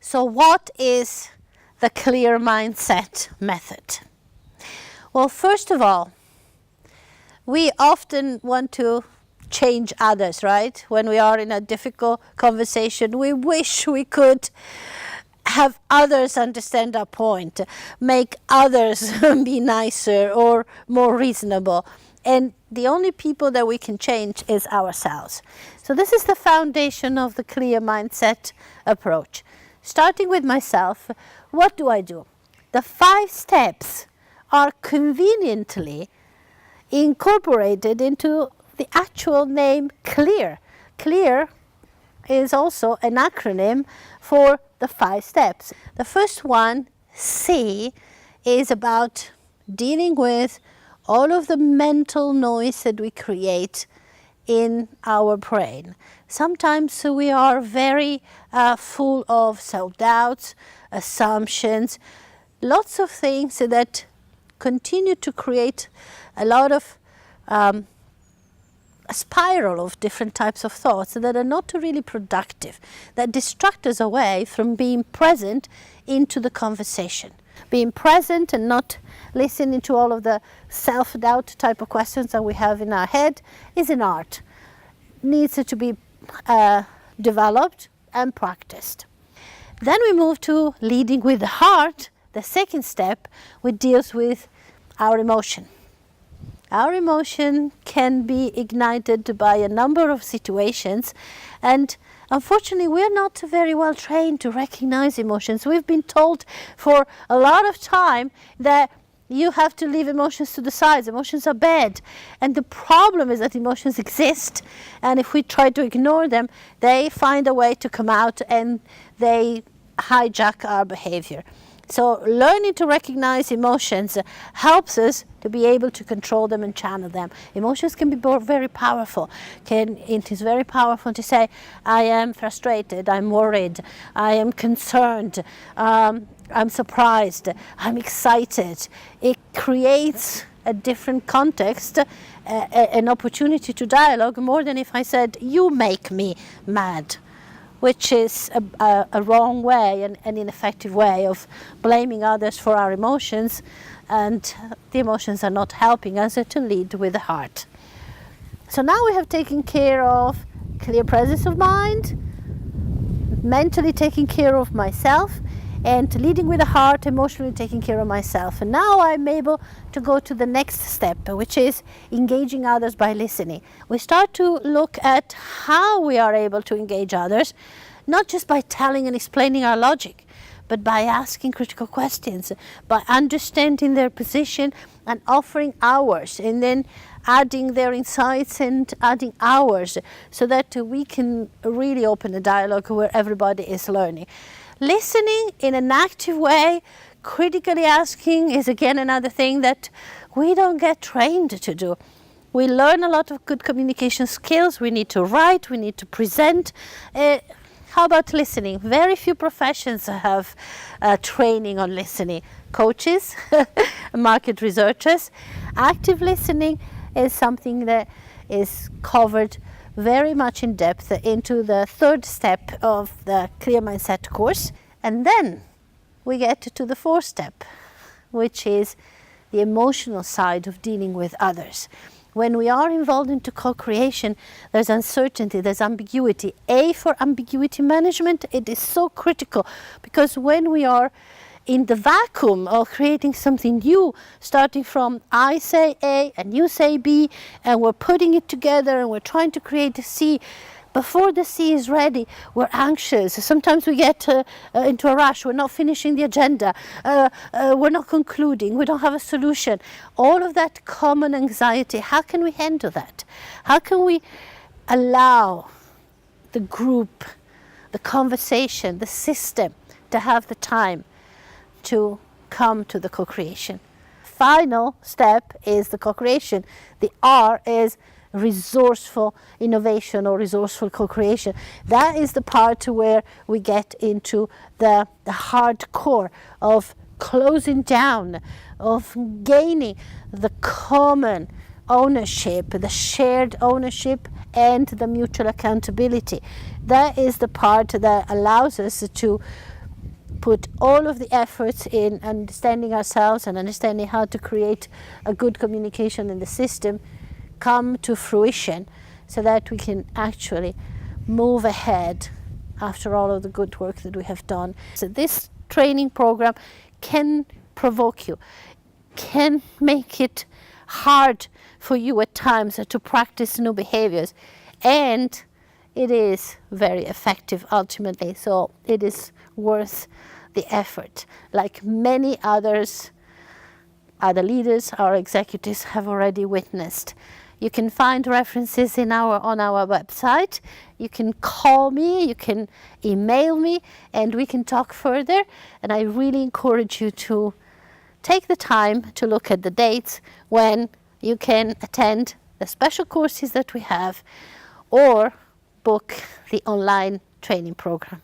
So what is the clear mindset method? Well, first of all, we often want to change others, right? When we are in a difficult conversation, we wish we could have others understand our point, make others be nicer or more reasonable. And the only people that we can change is ourselves. So this is the foundation of the clear mindset approach. Starting with myself, what do? The 5 steps are conveniently incorporated into the actual name CLEAR. CLEAR is also an acronym for the 5 steps. The first one, C, is about dealing with all of the mental noise that we create in our brain. Sometimes we are very full of self-doubts, assumptions, lots of things that continue to create a lot of a spiral of different types of thoughts that are not really productive, that distract us away from being present into the conversation. Being present and not listening to all of the self-doubt type of questions that we have in our head is an art. Needs to be developed and practiced. Then we move to leading with the heart. The second step, which deals with our emotion. Our emotion can be ignited by a number of situations, and unfortunately we're not very well trained to recognize emotions. We've been told for a lot of time that you have to leave emotions to the side. Emotions are bad. And the problem is that emotions exist, and if we try to ignore them, they find a way to come out and they hijack our behavior. So learning to recognize emotions helps us to be able to control them and channel them. Emotions can be very powerful. It is very powerful to say, I am frustrated, I'm worried, I am concerned, I'm surprised, I'm excited. It creates a different context, an opportunity to dialogue, more than if I said, you make me mad, which is a wrong way, an ineffective way of blaming others for our emotions, and the emotions are not helping us to lead with the heart. So now we have taken care of clear presence of mind, mentally taking care of myself, and leading with the heart, emotionally taking care of myself. And now I'm able to go to the next step, which is engaging others by listening. We start to look at how we are able to engage others, not just by telling and explaining our logic, but by asking critical questions, by understanding their position and offering ours, and then adding their insights and adding ours, so that we can really open a dialogue where everybody is learning. Listening in an active way, critically asking, is again another thing that we don't get trained to do. We learn a lot of good communication skills. We need to write, we need to present. How about listening? Very few professions have training on listening. Coaches, market researchers. Active listening is something that is covered very much in depth into the 3rd step of the Clear Mindset course. And then we get to the 4th step, which is the emotional side of dealing with others. When we are involved into co-creation, there's uncertainty, there's ambiguity. A, for ambiguity management, it is so critical, because when we are in the vacuum of creating something new, starting from I say A and you say B, and we're putting it together and we're trying to create a C. Before the C is ready, we're anxious. Sometimes we get into a rush. We're not finishing the agenda. We're not concluding. We don't have a solution. All of that common anxiety, how can we handle that? How can we allow the group, the conversation, the system to have the time to come to the co-creation? Final step is the co-creation. The R is resourceful innovation or resourceful co-creation. That is the part where we get into the hardcore of closing down, of gaining the common ownership, the shared ownership, and the mutual accountability. That is the part that allows us to put all of the efforts in understanding ourselves and understanding how to create a good communication in the system come to fruition, so that we can actually move ahead after all of the good work that we have done. So this training program can provoke you, can make it hard for you at times to practice new behaviors, and it is very effective ultimately, so it is worth the effort. Like many others, other leaders, our executives have already witnessed. You can find references on our website. You can call me, you can email me, and we can talk further. And I really encourage you to take the time to look at the dates when you can attend the special courses that we have, or book the online training program.